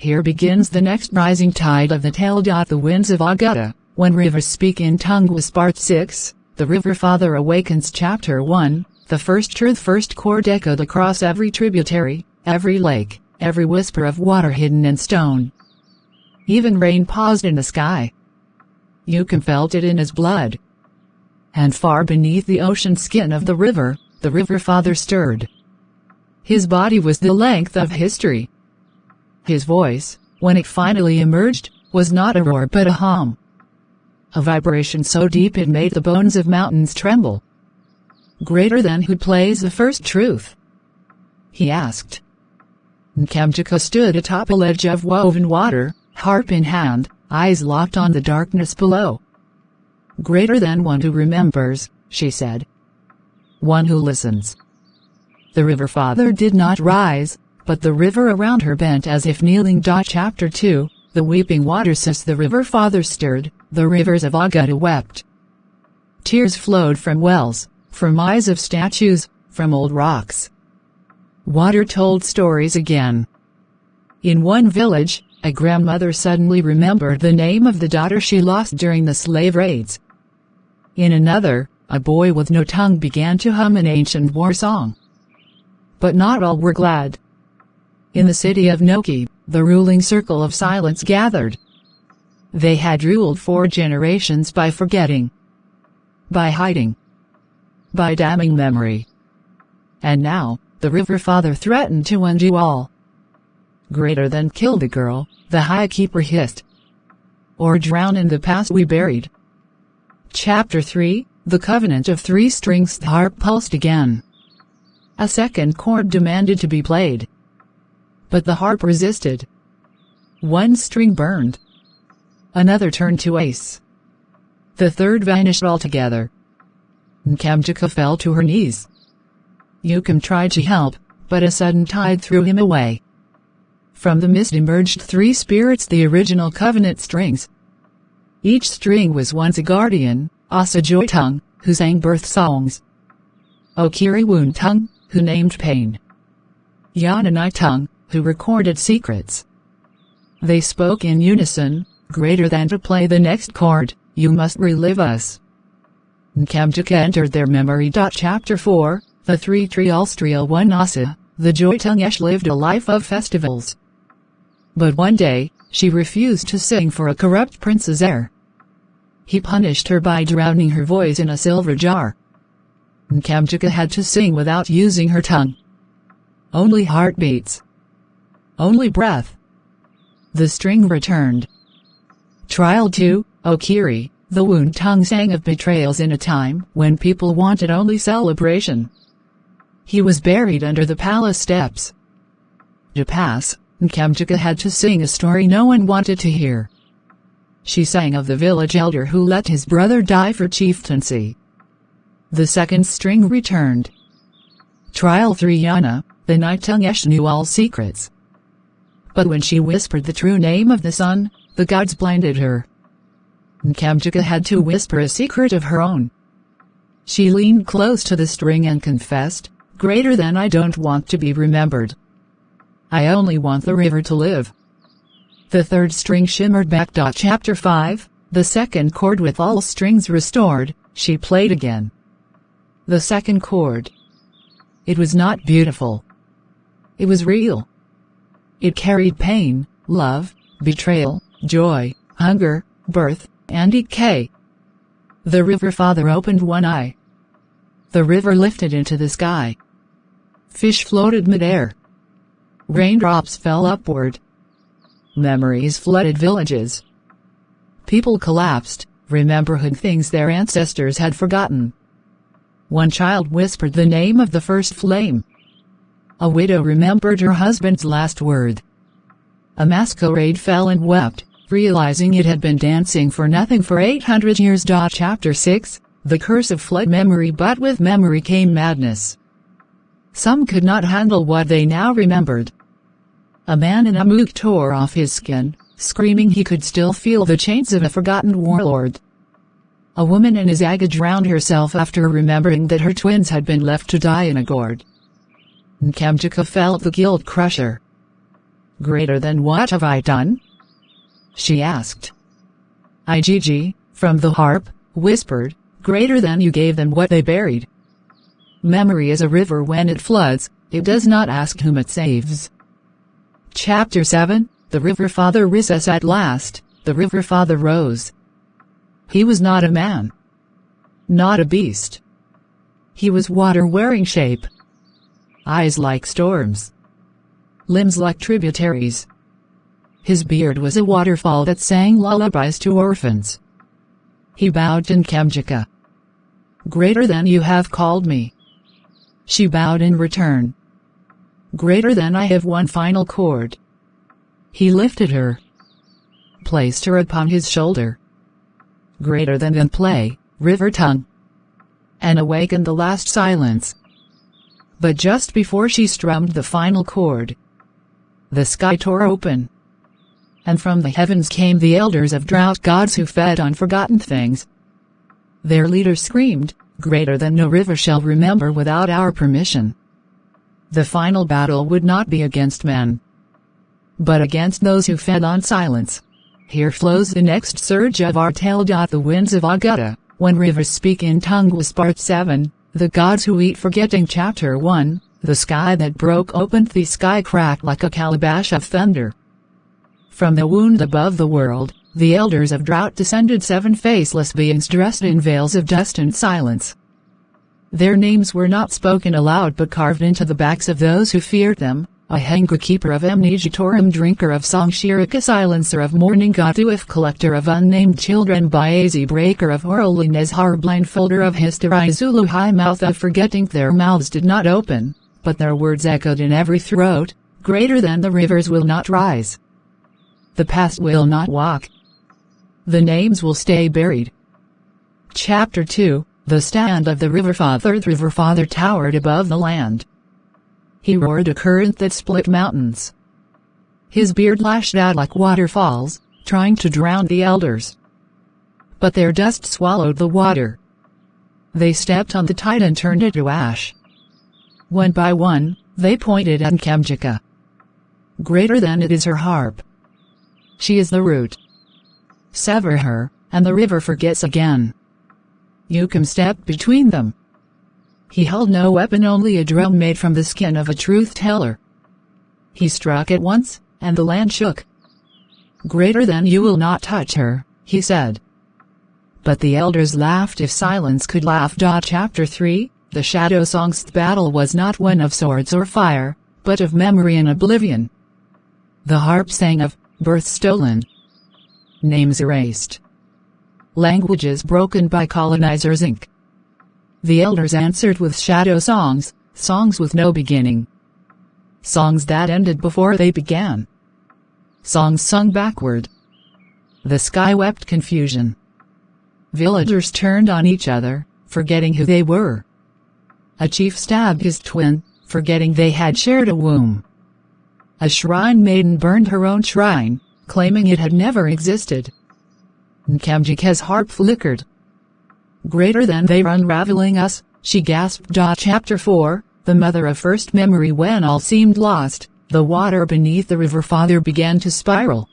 Here begins the next rising tide of the tale. The winds of Agata, when rivers speak in tongue, was part 6, The River Father Awakens. Chapter 1, The First Truth. First chord echoed across every tributary, every lake, every whisper of water hidden in stone. Even rain paused in the sky. Yukon felt it in his blood. And far beneath the ocean skin of the river father stirred. His body was the length of history. His voice, when it finally emerged, was not a roar but a hum. A vibration so deep it made the bones of mountains tremble. Greater than who plays the first truth? He asked. Nkamjika stood atop a ledge of woven water, harp in hand, eyes locked on the darkness below. Greater than one who remembers, she said. One who listens. The river father did not rise, but the river around her bent as if kneeling. Chapter 2, The Weeping Waters. As the river father stirred, the rivers of Agata wept. Tears flowed from wells, from eyes of statues, from old rocks. Water told stories again. In one village, a grandmother suddenly remembered the name of the daughter she lost during the slave raids. In another, a boy with no tongue began to hum an ancient war song. But not all were glad. In the city of Noki, the ruling circle of silence gathered. They had ruled 4 generations by forgetting, by hiding, by damning memory. And now, the river father threatened to undo all. Greater than kill the girl, the high keeper hissed. Or drown in the past we buried. Chapter 3, The Covenant of 3 Strings. The harp pulsed again. A second chord demanded to be played. But the harp resisted. One string burned. Another turned to ice. The third vanished altogether. Nkamjika fell to her knees. Yukon tried to help, but a sudden tide threw him away. From the mist emerged 3 spirits, the original covenant strings. Each string was once a guardian, Asa Joytongue, who sang birth songs. Okiri Woontongue, who named pain. Yananai Tongue, who recorded secrets. They spoke in unison, greater than to play the next chord, you must relive us. Nkamjika entered their memory. Chapter 4, The 3 Trialstrial. 1 Asa, the Joytongue lived a life of festivals. But one day, she refused to sing for a corrupt prince's heir. He punished her by drowning her voice in a silver jar. Nkamjika had to sing without using her tongue. Only heartbeats. Only breath. The string returned. Trial 2, Okiri, the Woontongue sang of betrayals in a time when people wanted only celebration. He was buried under the palace steps. To pass, Nkamjika had to sing a story no one wanted to hear. She sang of the village elder who let his brother die for chieftaincy. The second string returned. Trial 3 Yana, the Nightongue knew all secrets. But when she whispered the true name of the sun, the gods blinded her. Nkamjika had to whisper a secret of her own. She leaned close to the string and confessed, greater than I don't want to be remembered. I only want the river to live. The third string shimmered back. Chapter 5, The second chord. With all strings restored, she played again. The second chord. It was not beautiful. It was real. It carried pain, love, betrayal, joy, hunger, birth, and decay. The river father opened one eye. The river lifted into the sky. Fish floated midair. Raindrops fell upward. Memories flooded villages. People collapsed, remembering things their ancestors had forgotten. One child whispered the name of the first flame. A widow remembered her husband's last word. A masquerade fell and wept, realizing it had been dancing for nothing for 800 years. Chapter 6, The Curse of Flood Memory. But with memory came madness. Some could not handle what they now remembered. A man in Amuk tore off his skin, screaming he could still feel the chains of a forgotten warlord. A woman in Izaga drowned herself after remembering that her twins had been left to die in a gourd. Nkamjika felt the guilt crush her. Greater than what have I done? She asked. IGG, from the harp, whispered, greater than you gave them what they buried. Memory is a river when it floods, it does not ask whom it saves. Chapter 7, The River Father Rises. At last, the River Father rose. He was not a man. Not a beast. He was water-wearing shape. Eyes like storms. Limbs like tributaries. His beard was a waterfall that sang lullabies to orphans. He bowed to Nkemjika. Greater than you have called me. She bowed in return. Greater than I have one final chord. He lifted her. Placed her upon his shoulder. Greater than play, river tongue. And awakened the last silence. But just before she strummed the final chord, the sky tore open. And from the heavens came the elders of drought gods who fed on forgotten things. Their leader screamed, greater than no river shall remember without our permission. The final battle would not be against men, but against those who fed on silence. Here flows the next surge of our tale. The winds of Agata, when rivers speak in tongues. Part 7, The Gods Who Eat Forgetting. Chapter 1, The Sky That Broke Open. The sky cracked like a calabash of thunder. From the wound above the world, the elders of drought descended, 7 faceless beings dressed in veils of dust and silence. Their names were not spoken aloud but carved into the backs of those who feared them: Ahenga, keeper of amnesia; Torum, drinker of song; Shirika, silencer of mourning; Gatuif, collector of unnamed children; Baezi, breaker of holiness; Har, blindfolder of history; Zulu, high mouth of forgetting. Their mouths did not open, but their words echoed in every throat. Greater than the rivers will not rise. The past will not walk. The names will stay buried. Chapter 2, The Stand of the River Father. The River Father towered above the land. He roared a current that split mountains. His beard lashed out like waterfalls, trying to drown the elders. But their dust swallowed the water. They stepped on the tide and turned it to ash. One by one, they pointed at Nkemjika. Greater than it is her harp. She is the root. Sever her, and the river forgets again. Yukum stepped between them. He held no weapon, only a drum made from the skin of a truth-teller. He struck it once, and the land shook. Greater than you will not touch her, he said. But the elders laughed if silence could laugh. Chapter 3, The Shadow Songs. The battle was not one of swords or fire, but of memory and oblivion. The harp sang of birth stolen, names erased, languages broken by colonizers' ink. The elders answered with shadow songs, songs with no beginning. Songs that ended before they began. Songs sung backward. The sky wept confusion. Villagers turned on each other, forgetting who they were. A chief stabbed his twin, forgetting they had shared a womb. A shrine maiden burned her own shrine, claiming it had never existed. Nkemjika's harp flickered. Greater than they are unraveling us, she gasped. Chapter 4, The Mother of First Memory. When all seemed lost, the water beneath the River Father began to spiral.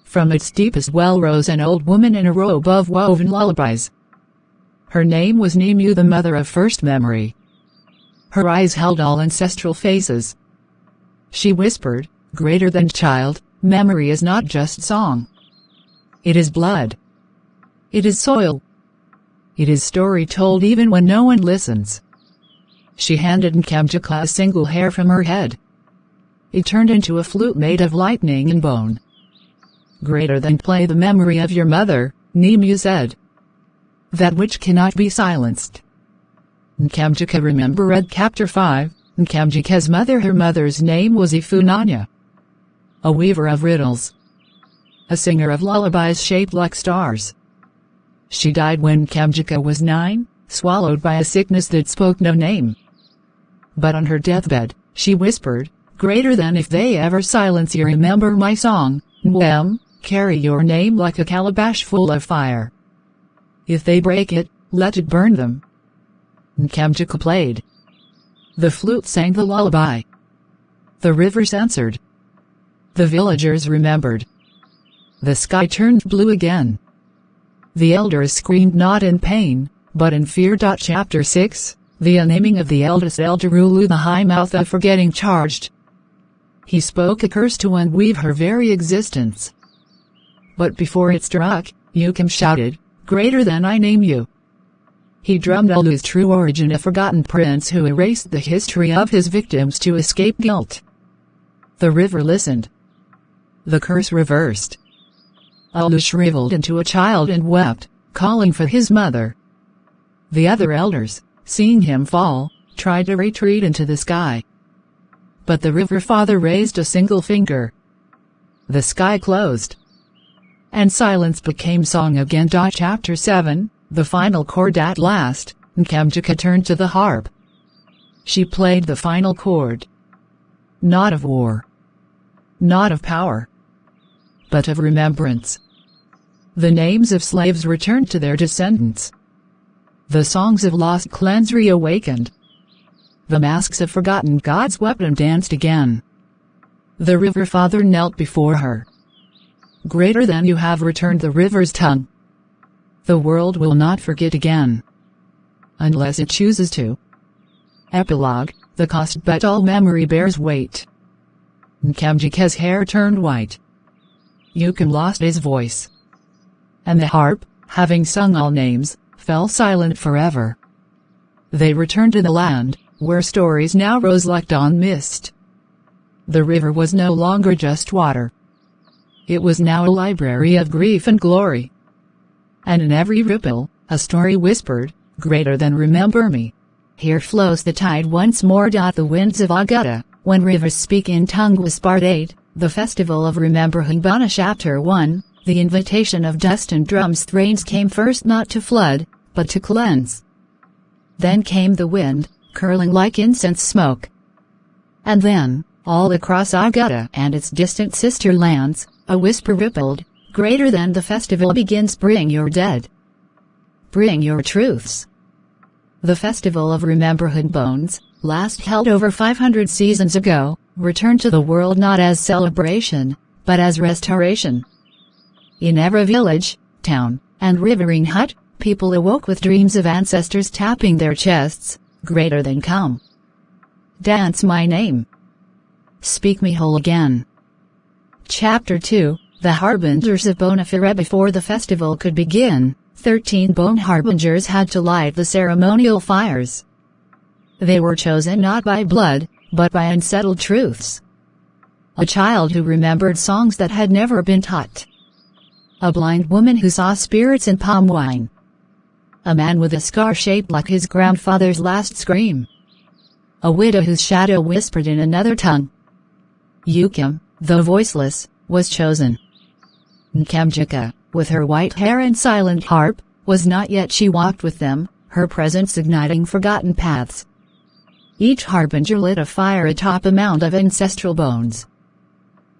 From its deepest well rose an old woman in a robe of woven lullabies. Her name was Nemu, the mother of first memory. Her eyes held all ancestral faces. She whispered, greater than child, memory is not just song. It is blood. It is soil. It is story told even when no one listens. She handed Nkemjika a single hair from her head. It turned into a flute made of lightning and bone. Greater than play the memory of your mother, Nemu said. That which cannot be silenced. Nkemjika remembered. Chapter 5, Nkemjika's mother. Her mother's name was Ifunanya. A weaver of riddles. A singer of lullabies shaped like stars. She died when Nkemjika was 9, swallowed by a sickness that spoke no name. But on her deathbed, she whispered, greater than if they ever silence you, remember my song, Nwem, carry your name like a calabash full of fire. If they break it, let it burn them. Nkemjika played. The flute sang the lullaby. The rivers answered. The villagers remembered. The sky turned blue again. The elders screamed not in pain, but in fear. Chapter 6, the unaming of the eldest elder Ulu, the high mouth of forgetting charged. He spoke a curse to unweave her very existence. But before it struck, Yukim shouted, "Greater than I name you." He drummed Ulu's true origin, a forgotten prince who erased the history of his victims to escape guilt. The river listened. The curse reversed. Ulu shriveled into a child and wept, calling for his mother. The other elders, seeing him fall, tried to retreat into the sky. But the river father raised a single finger. The sky closed. And silence became song again. Chapter 7, the final chord at last, Nkamjika turned to the harp. She played the final chord. Not of war. Not of power. But of remembrance. The names of slaves returned to their descendants. The songs of lost clans reawakened. The masks of forgotten gods wept and danced again. The river father knelt before her. Greater than you have returned the river's tongue. The world will not forget again. Unless it chooses to. Epilogue, the cost, but all memory bears weight. Nkamjika's hair turned white. Yukim lost his voice. And the harp, having sung all names, fell silent forever. They returned to the land, where stories now rose like dawn mist. The river was no longer just water. It was now a library of grief and glory. And in every ripple, a story whispered, "Greater than remember me." Here flows the tide once more. The winds of Agata, when rivers speak in tongue. Was Part 8, the festival of remembering. Chapter 1, the invitation of dust and drums. Rains came first not to flood, but to cleanse. Then came the wind, curling like incense smoke. And then, all across Agata and its distant sister lands, a whisper rippled, "Greater than the festival begins. Bring your dead. Bring your truths." The festival of remembering bones, last held over 500 seasons ago, returned to the world not as celebration, but as restoration. In every village, town, and riverine hut, people awoke with dreams of ancestors tapping their chests, "Greater than come. Dance my name. Speak me whole again." Chapter 2, the harbingers of Bonafire. Before the festival could begin, 13 bone harbingers had to light the ceremonial fires. They were chosen not by blood, but by unsettled truths. A child who remembered songs that had never been taught. A blind woman who saw spirits in palm wine. A man with a scar shaped like his grandfather's last scream. A widow whose shadow whispered in another tongue. Yukim, though voiceless, was chosen. Nkamjika, with her white hair and silent harp, was not yet. She walked with them, her presence igniting forgotten paths. Each harbinger lit a fire atop a mound of ancestral bones.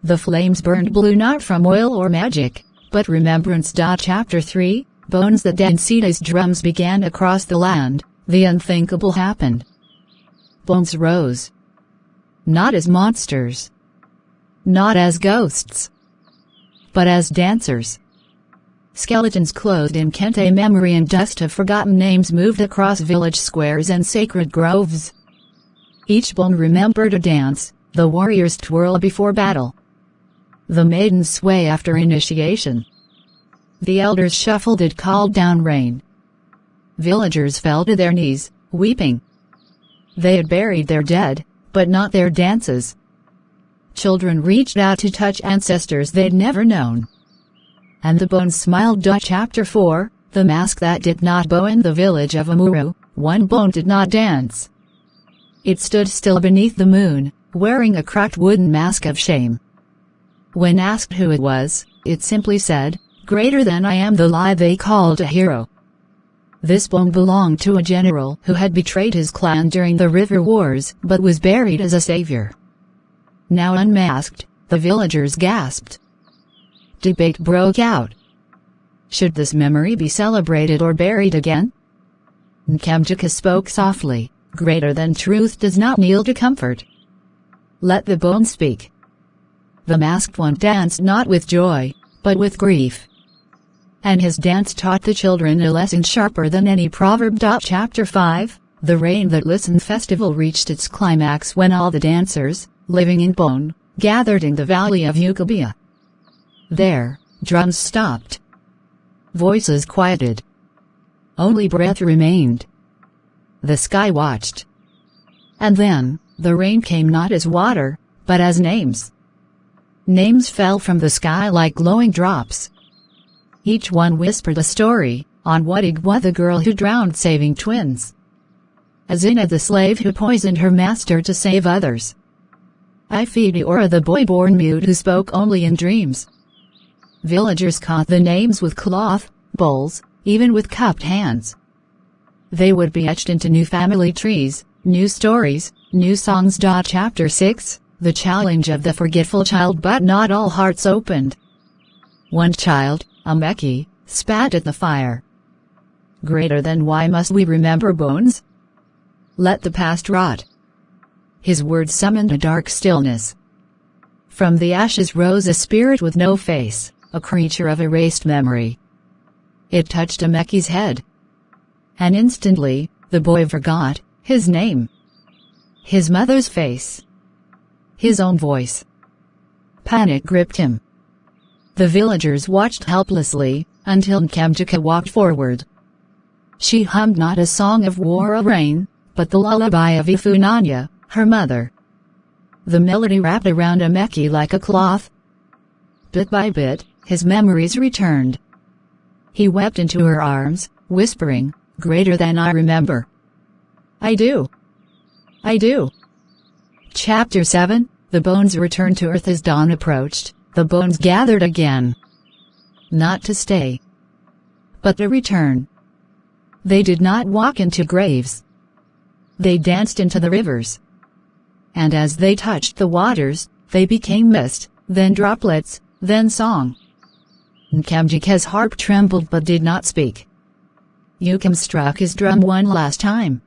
The flames burned blue not from oil or magic, but remembrance. Chapter 3, bones that danced as drums began across the land. The unthinkable happened. Bones rose. Not as monsters. Not as ghosts. But as dancers. Skeletons clothed in kente memory and dust of forgotten names moved across village squares and sacred groves. Each bone remembered a dance, the warriors twirl before battle. The maidens sway after initiation. The elders shuffled it called down rain. Villagers fell to their knees, weeping. They had buried their dead, but not their dances. Children reached out to touch ancestors they'd never known. And the bones smiled. Chapter 4, the mask that did not bow. In the village of Amuru, one bone did not dance. It stood still beneath the moon, wearing a cracked wooden mask of shame. When asked who it was, it simply said, "Greater than I am." The lie they called a hero. This bone belonged to a general who had betrayed his clan during the river wars, but was buried as a savior. Now unmasked, the villagers gasped. Debate broke out. Should this memory be celebrated or buried again? Nkamjika spoke softly, "Greater than truth does not kneel to comfort. Let the bone speak." The masked one danced not with joy, but with grief. And his dance taught the children a lesson sharper than any proverb. Chapter 5, The Rain That Listened festival reached its climax when all the dancers, living in bone, gathered in the valley of Ukabia. There, drums stopped. Voices quieted. Only breath remained. The sky watched. And then, the rain came not as water, but as names. Names fell from the sky like glowing drops. Each one whispered a story, on Wadigwa the girl who drowned saving twins. Azina the slave who poisoned her master to save others. Ifediora the boy born mute who spoke only in dreams. Villagers caught the names with cloth, bowls, even with cupped hands. They would be etched into new family trees, new stories, new songs. Chapter 6, The Challenge of the Forgetful Child. But not all hearts opened. One child, Ameki, spat at the fire. Greater than why must we remember bones? Let the past rot. His words summoned a dark stillness. From the ashes rose a spirit with no face, a creature of erased memory. It touched Ameki's head. And instantly, the boy forgot his name, his mother's face, his own voice. Panic gripped him. The villagers watched helplessly, until Nkemjika walked forward. She hummed not a song of war or rain, but the lullaby of Ifunanya, her mother. The melody wrapped around Ameki like a cloth. Bit by bit, his memories returned. He wept into her arms, whispering, "Greater than I remember. I do. I do." Chapter 7, The Bones returned to earth. As dawn approached, the bones gathered again. Not to stay, but to return. They did not walk into graves. They danced into the rivers. And as they touched the waters, they became mist, then droplets, then song. Nkemjika's harp trembled but did not speak. Yukam struck his drum one last time.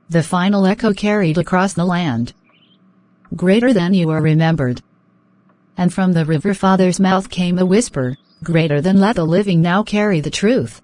The final echo carried across the land. "Greater than you are remembered." And from the river father's mouth came a whisper, "Greater than let the living now carry the truth."